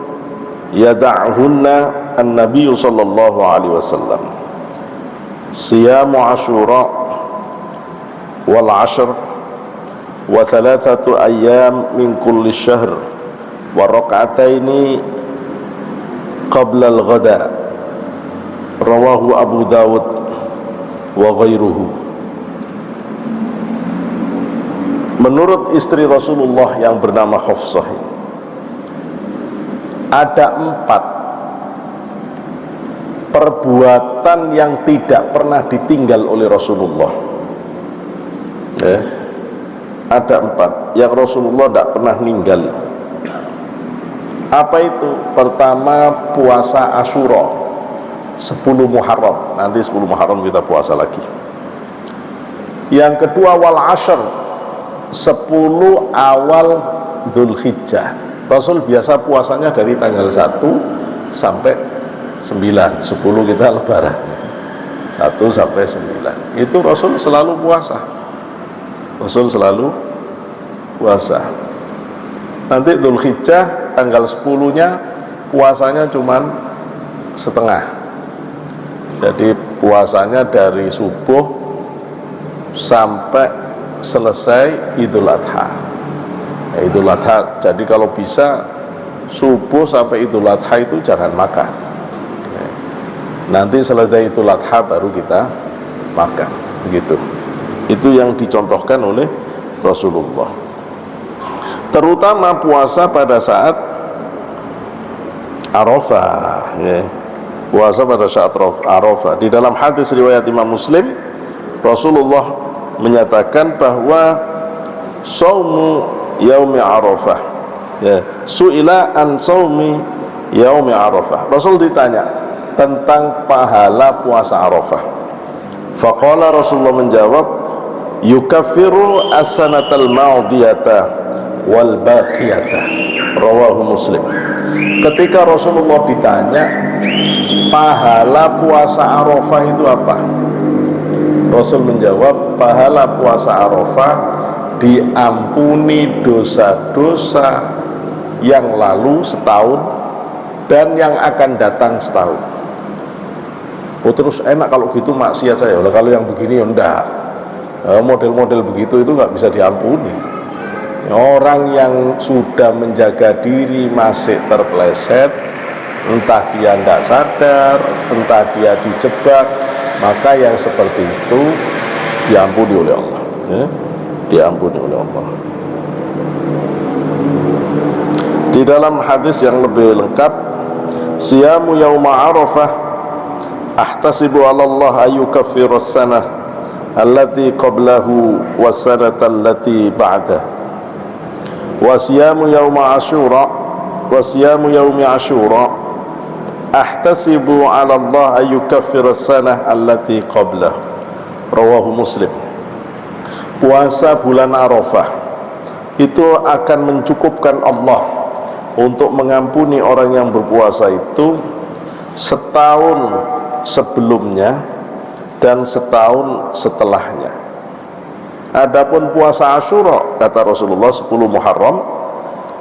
yada'hunna an-nabiy sallallahu alaihi wasallam siyamu Ashura wal 'ashr wa 3 ayyam min kulli syahr wa rak'ataini qabla al-ghada, rawahu Abu Dawud wa ghairuhu. Menurut istri Rasulullah yang bernama Hafsah, ada 4 perbuatan yang tidak pernah ditinggal oleh Rasulullah. Ada 4 yang Rasulullah tidak pernah ninggal. Apa itu? Pertama, puasa Asyura 10 Muharram. Nanti 10 Muharram kita puasa lagi. Yang kedua, wal ashr 10 awal Dzulhijjah. Rasul biasa puasanya dari tanggal 1 sampai 9. 10 kita lebaran, 1 sampai 9. Itu Rasul selalu puasa. Rasul selalu puasa. Nanti Dzulhijjah tanggal 10-nya puasanya cuman setengah. Jadi puasanya dari subuh sampai selesai Idul Adha. Idul Adha, jadi kalau bisa subuh sampai Idul Adha itu jangan makan. Nanti selesai Idul Adha baru kita makan, begitu. Itu yang dicontohkan oleh Rasulullah. Terutama puasa pada saat Arafah, ya. Puasa pada saat Arafah. Di dalam hadis riwayat Imam Muslim, Rasulullah menyatakan bahwa saumu yaumi Arafah, ya, su'ila an saumi yaumi Arafah. Rasul ditanya tentang pahala puasa Arafah. Faqala, Rasulullah menjawab, yukaffiru as-sanatal madiyata wal baqiyata. Rawahu Muslim. Ketika Rasulullah ditanya pahala puasa Arafah itu apa, Rasul menjawab, pahala puasa Arafah diampuni dosa-dosa yang lalu setahun dan yang akan datang setahun. Oh, terus enak kalau gitu maksiat saya. Kalau yang begini ya enggak. Model-model begitu itu nggak bisa diampuni. Orang yang sudah menjaga diri masih terpeleset, entah dia tidak sadar, entah dia dijebak, maka yang seperti itu diampuni oleh Allah, ya? Diampuni oleh Allah. Di dalam hadis yang lebih lengkap, siyamu yauma Arafah ahtasibu 'ala Allah ayyukaffira as-sanah allati qablahu was-sanata allati ba'dahu. Wa siyamu yauma Asyura wa siyamu yaumi Asyura ahtasibu 'ala Allah ayyukaffira as-sanah allati qablahu. Rawahu Muslim. Puasa bulan Arafah itu akan mencukupkan Allah untuk mengampuni orang yang berpuasa itu setahun sebelumnya dan setahun setelahnya. Adapun puasa Asyura, kata Rasulullah, 10 Muharram,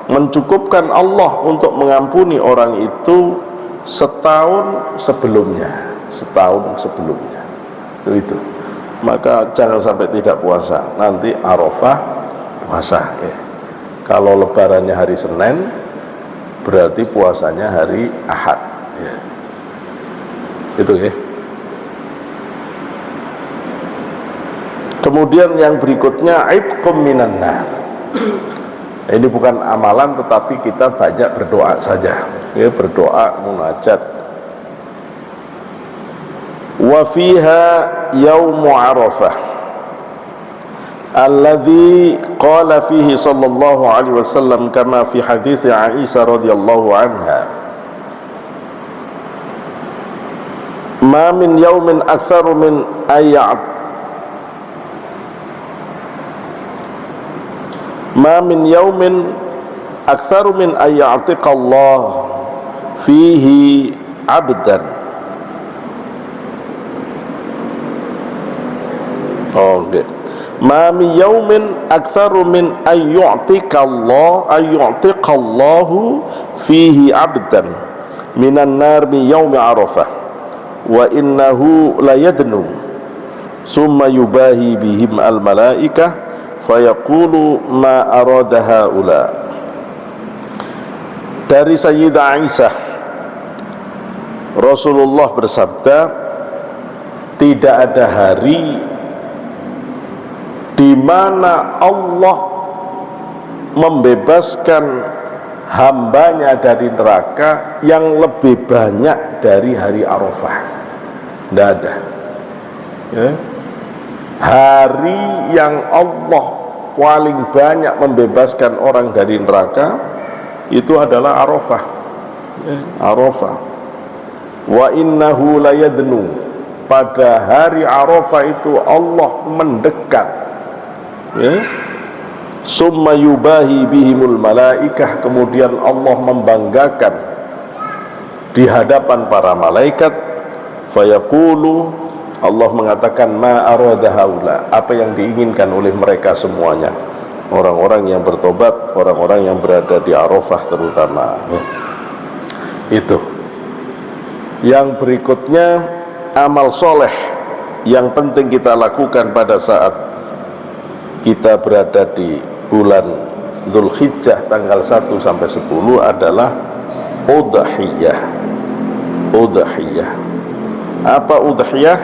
mencukupkan Allah untuk mengampuni orang itu setahun sebelumnya. Setahun sebelumnya. Itu. Maka jangan sampai tidak puasa. Nanti Arafah puasa, ya. Kalau lebarannya hari Senin, berarti puasanya hari Ahad, ya. Itu, ya. Kemudian yang berikutnya, itqum minan nar. Ini bukan amalan, tetapi kita banyak berdoa saja, ya, berdoa munajat. Wa fiha yaumu Arafah alladhi qala fihi sallallahu alaihi wasallam kama fi hadits Aisyah radhiyallahu anha, ma min yaumin aktsaru min ma min yaumin aktsaru min ayya'tiqallah fihi 'abdan. Okay. Ma min yaumin aktsaru min ayyu'tiqallahu fihi 'abdan minan nar min yaumi Arafah wa innahu la yadnu summa yubahi bihim al malaikah fayaqulu ma arada haula. Dari Sayyidah Aisyah, Rasulullah bersabda, tidak ada hari di mana Allah membebaskan hambanya dari neraka yang lebih banyak dari hari Arafah. Tidak ada, ya. Hari yang Allah paling banyak membebaskan orang dari neraka itu adalah Arafah. Arafah. Wa innahu layadnu, pada hari Arafah itu Allah mendekat, ya. Summa yubahi bihimul malaikah, kemudian Allah membanggakan di hadapan para malaikat. Fayaqulu, Allah mengatakan, ma arada haula, apa yang diinginkan oleh mereka semuanya, orang-orang yang bertobat, orang-orang yang berada di Arafah terutama, ya. Itu. Yang berikutnya, amal soleh yang penting kita lakukan pada saat kita berada di bulan Dzulhijjah tanggal 1 sampai 10 adalah udhiyah. Udhiyah. Apa udhiyah?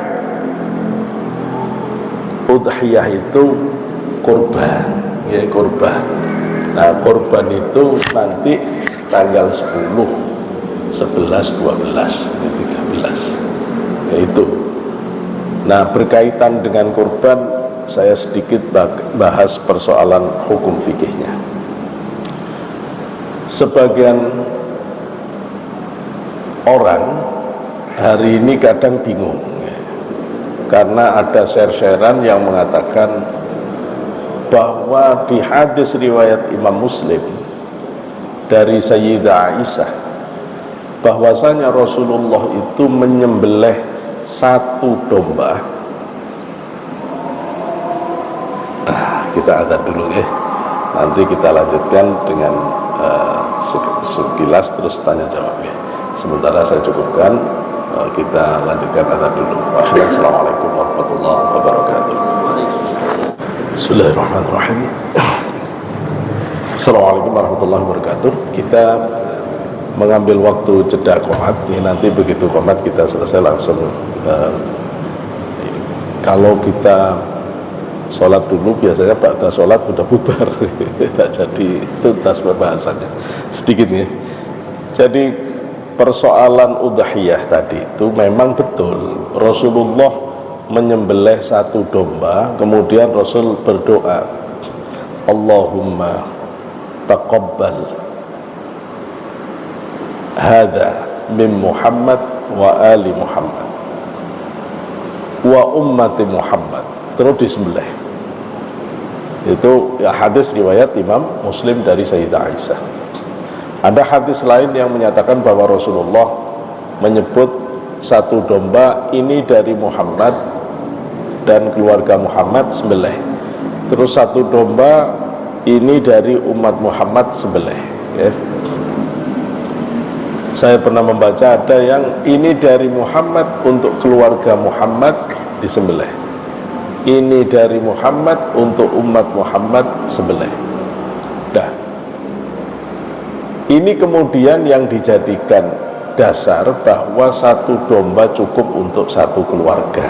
Udhiyah itu kurban, ya, kurban. Nah, kurban itu nanti tanggal 10, 11, 12, 13, yaitu. Nah, berkaitan dengan kurban, saya sedikit bahas persoalan hukum fikihnya. Sebagian orang hari ini kadang bingung, ya, karena ada share-sharean yang mengatakan bahwa di hadis riwayat Imam Muslim dari Sayyidah Aisyah, bahwasanya Rasulullah itu menyembelih satu domba. Kita ada dulu, ya. Nanti kita lanjutkan dengan sekilas terus tanya jawab, ya. Sementara saya cukupkan, kita lanjutkan ada dulu. Assalamualaikum warahmatullahi wabarakatuh. Bismillahirrahmanirrahim. Assalamualaikum warahmatullahi wabarakatuh. Kita mengambil waktu jeda qomat, ya, nanti begitu qomat kita selesai langsung. Kalau kita sholat dulu, biasanya ba'da sholat sudah bubar. Tidak jadi tuntas pembahasannya. Sedikit, ya. Jadi persoalan udhiyah tadi itu memang betul, Rasulullah menyembelih satu domba, kemudian Rasul berdoa, Allahumma taqabbal hadha min Muhammad wa ali Muhammad wa ummati Muhammad, terus disembelih. Itu, ya, hadis riwayat Imam Muslim dari Sayyidah Aisyah. Ada hadis lain yang menyatakan bahwa Rasulullah menyebut satu domba ini dari Muhammad dan keluarga Muhammad, sembelih. Terus satu domba ini dari umat Muhammad, sembelih, ya. Saya pernah membaca ada yang ini dari Muhammad untuk keluarga Muhammad, disembelih. Ini dari Muhammad untuk umat Muhammad, sembelih. Dah. Ini kemudian yang dijadikan dasar bahwa satu domba cukup untuk satu keluarga.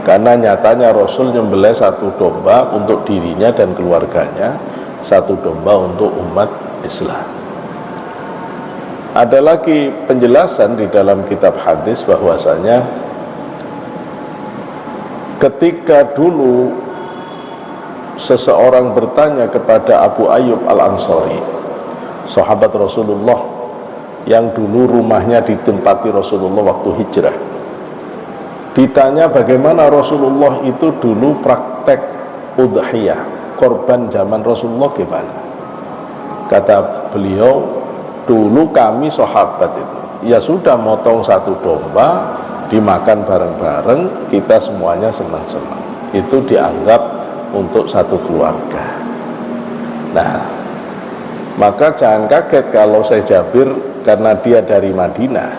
Karena nyatanya Rasul nyembelih satu domba untuk dirinya dan keluarganya, satu domba untuk umat Islam. Ada lagi penjelasan di dalam kitab hadis bahwasanya ketika dulu seseorang bertanya kepada Abu Ayyub Al-Ansari, sahabat Rasulullah yang dulu rumahnya ditempati Rasulullah waktu hijrah, ditanya bagaimana Rasulullah itu dulu praktek udhiyah, korban zaman Rasulullah gimana. Kata beliau, dulu kami sahabat itu, ya sudah motong satu domba, dimakan bareng-bareng, kita semuanya senang-senang. Itu dianggap untuk satu keluarga. Nah, maka jangan kaget kalau saya Jabir, karena dia dari Madinah,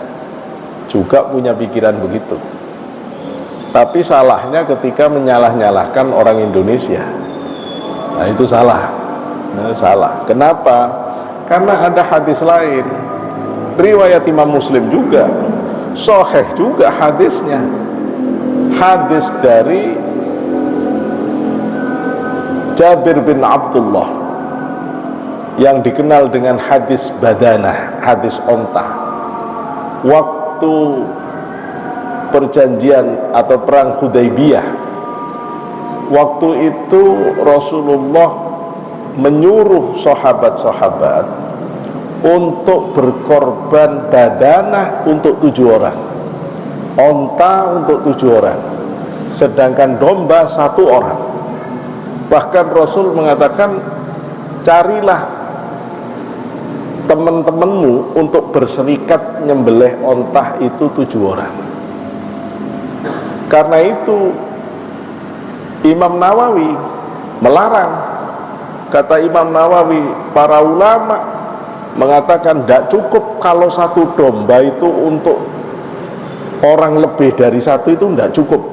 juga punya pikiran begitu. Tapi salahnya ketika menyalah-nyalahkan orang Indonesia. Nah, itu salah. Nah, salah. Kenapa? Karena ada hadis lain, riwayat Imam Muslim juga, sahih juga hadisnya. Hadis dari Jabir bin Abdullah yang dikenal dengan hadis badanah, hadis onta. Waktu perjanjian atau perang Hudaybiyah, waktu itu Rasulullah menyuruh sahabat-sahabat untuk berkorban badanah untuk 7 orang, onta untuk 7 orang, sedangkan domba 1 orang. Bahkan Rasul mengatakan, carilah teman-temanmu untuk berserikat nyembelih ontah itu 7 orang. Karena itu Imam Nawawi melarang. Kata Imam Nawawi, para ulama mengatakan tidak cukup kalau 1 domba itu untuk orang lebih dari 1 itu tidak cukup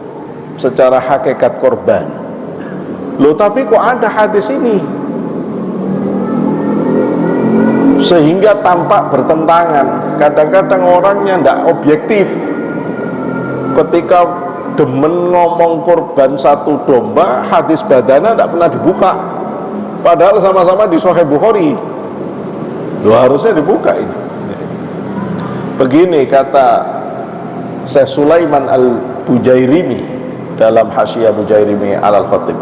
secara hakikat korban. Loh, tapi kok ada hadis ini? Sehingga tampak bertentangan. Kadang-kadang orangnya tidak objektif. Ketika demen ngomong korban 1 domba, hadis badana tidak pernah dibuka. Padahal sama-sama di Sahih Bukhari. Loh, harusnya dibuka ini. Begini kata Syekh Sulaiman Al-Bujairimi dalam Hasyiah Bujairimi Al-Khatib.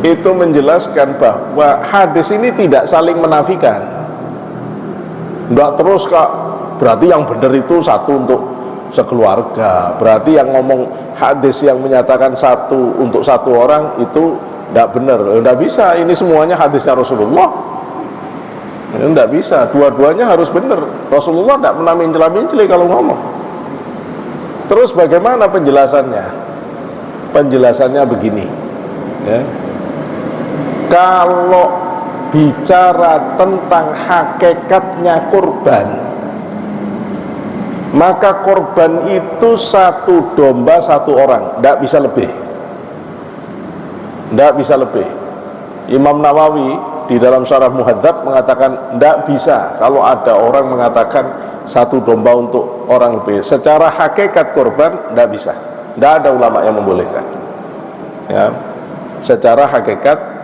Itu menjelaskan bahwa hadis ini tidak saling menafikan. Enggak terus kak, berarti yang benar itu 1 untuk sekeluarga. Berarti yang ngomong hadis yang menyatakan 1 untuk 1 orang itu tidak benar. Tidak bisa, ini semuanya hadisnya Rasulullah. Tidak bisa, dua-duanya harus benar. Rasulullah tidak pernah mencela-mencela kalau ngomong. Terus bagaimana penjelasannya? Penjelasannya begini ya. Kalau bicara tentang hakikatnya korban, maka korban itu 1 domba 1 orang, tidak bisa lebih. Tidak bisa lebih. Imam Nawawi di dalam Syarah Muhadzab mengatakan tidak bisa kalau ada orang mengatakan 1 domba untuk orang lebih. Secara hakikat korban tidak bisa. Tidak ada ulama yang membolehkan ya, secara hakikat.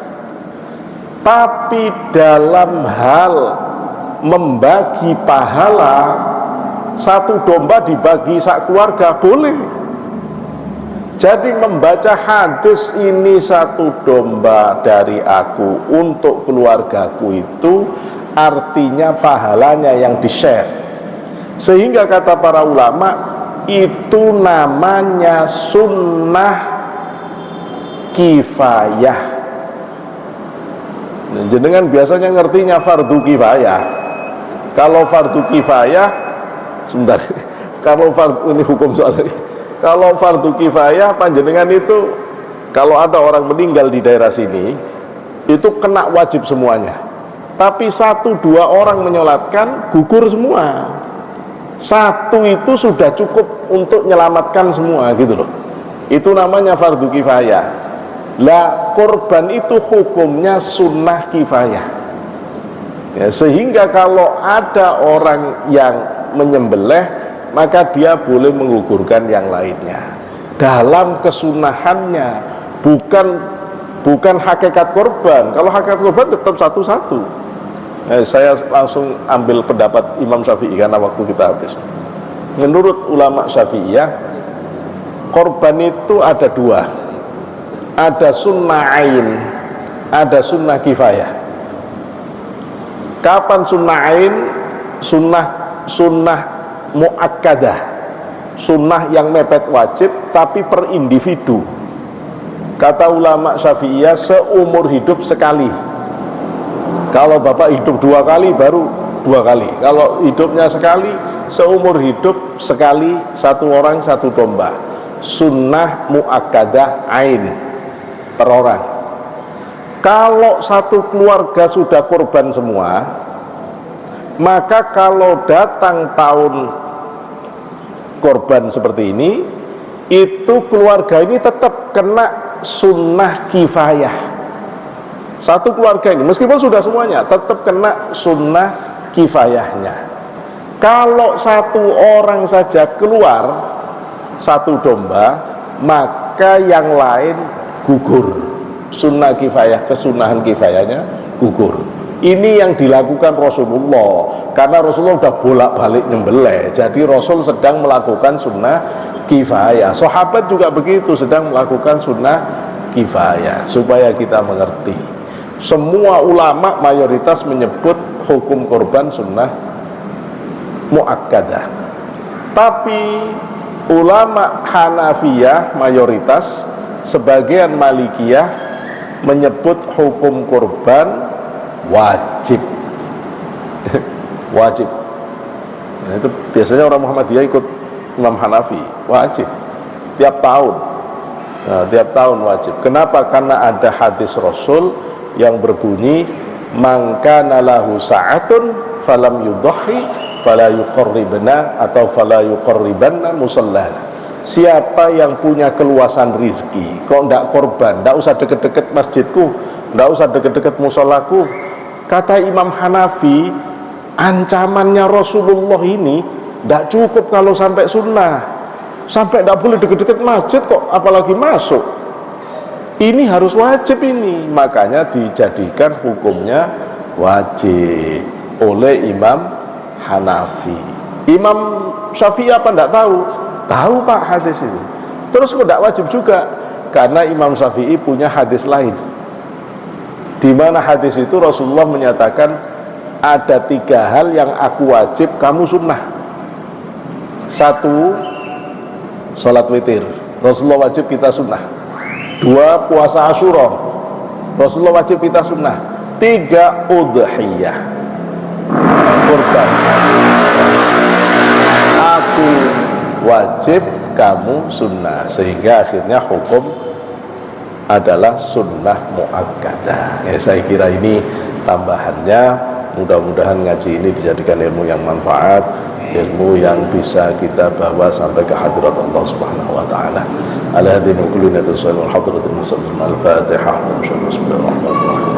Tapi dalam hal membagi pahala, 1 domba dibagi sak keluarga boleh. Jadi membaca hadis ini 1 domba dari aku untuk keluargaku itu artinya pahalanya yang di-share. Sehingga kata para ulama itu namanya sunnah kifayah. Jenengan biasanya ngertinya fardu kifayah. Kalau fardu kifayah, sebentar, kalau fardu, ini hukum soalnya. Kalau fardu kifayah, panjenengan itu kalau ada orang meninggal di daerah sini, itu kena wajib semuanya. Tapi 1-2 orang menyolatkan, gugur semua. 1 itu sudah cukup untuk menyelamatkan semua, gitu loh. Itu namanya fardu kifayah. Lah korban itu hukumnya sunnah kifayah ya, sehingga kalau ada orang yang menyembelih maka dia boleh menggugurkan yang lainnya dalam kesunahannya, bukan hakikat korban. Kalau hakikat korban tetap 1-1. Saya langsung ambil pendapat Imam Syafi'i karena waktu kita habis. Menurut ulama Syafi'iyah, korban itu ada 2. Ada sunnah ain, ada sunnah kifayah. Kapan sunnah ain? Sunnah muakkadah, sunnah yang mepet wajib tapi per individu. Kata ulama Syafi'iyah, seumur hidup sekali. Kalau bapak hidup 2 kali baru 2 kali. Kalau hidupnya sekali, seumur hidup sekali, 1 orang 1 domba. Sunnah muakkadah ain per orang. Kalau 1 keluarga sudah korban semua, maka kalau datang tahun korban seperti ini, itu keluarga ini tetap kena sunnah kifayah. 1 keluarga ini meskipun sudah semuanya tetap kena sunnah kifayahnya. Kalau 1 orang saja keluar 1 domba, maka yang lain gugur. Sunnah kifayah, kesunahan kifayahnya gugur. Ini yang dilakukan Rasulullah, karena Rasulullah sudah bolak-balik nyembelih. Jadi Rasul sedang melakukan sunnah kifayah. Sahabat juga begitu, sedang melakukan sunnah kifayah. Supaya kita mengerti, semua ulama mayoritas menyebut hukum korban sunnah muakkadah. Tapi ulama Hanafiyah mayoritas, sebagian Malikiyah menyebut hukum korban wajib. Wajib. Nah, itu biasanya orang Muhammadiyah ikut Imam Hanafi, wajib tiap tahun. Nah, tiap tahun wajib. Kenapa? Karena ada hadis Rasul yang berbunyi, man kana lahu sa'atun falam yudhi fala yuqarribna atau fala yuqarribanna musallana. Siapa yang punya keluasan rizki kok ndak korban, ndak usah deket-deket masjidku, ndak usah deket-deket musollaku. Kata Imam Hanafi, ancamannya Rasulullah ini ndak cukup kalau sampai sunnah, sampai ndak boleh deket-deket masjid kok, apalagi masuk. Ini harus wajib ini, makanya dijadikan hukumnya wajib oleh Imam Hanafi. Imam Syafi'i apa ndak tahu? Tahu Pak hadis itu. Terus kok tidak wajib juga? Karena Imam Syafi'i punya hadis lain, di mana hadis itu Rasulullah menyatakan ada 3 hal yang aku wajib, kamu sunnah. 1, sholat witir, Rasulullah wajib, kita sunnah. 2, puasa Asyura, Rasulullah wajib, kita sunnah. 3, udhiyah, kurban, aku wajib, kamu sunnah. Sehingga akhirnya hukum adalah sunnah muakkadah. Ya, saya kira ini tambahannya. Mudah-mudahan ngaji ini dijadikan ilmu yang manfaat, ilmu yang bisa kita bawa sampai ke hadirat Allah Subhanahu wa taala. Ala hadina kullina tasallu hadratul muslimin al-Fatihah. Bismillahirrahmanirrahim.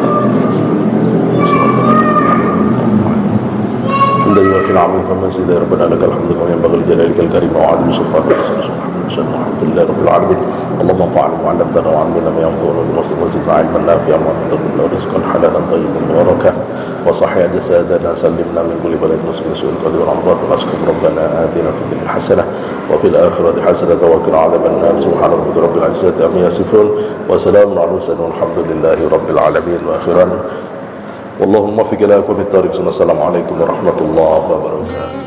وفي العمل فمن ربنا لك الحمد كما ينبغي لجلالك الكريم وعظيم سلطانك الحمد لله رب العالمين. اللهم انفعنا بما علمتنا وعلمنا ما ينفعنا وزدنا علما نافعا وارزقنا رزقا حلالا طيبا مباركا وصحيا جسادنا سلمنا من كل بلاء مسلم سوء القدر والامراض والاسقم. ربنا اتنا في الدنيا حسنه وفي الاخره حسنه وقنا عذاب النار. سبحان ربك رب العزه عما يصفون وسلام على المرسلين والحمد لله رب العالمين. واخرا واللهم وفق لكم الطريق. السلام عليكم ورحمة الله وبركاته.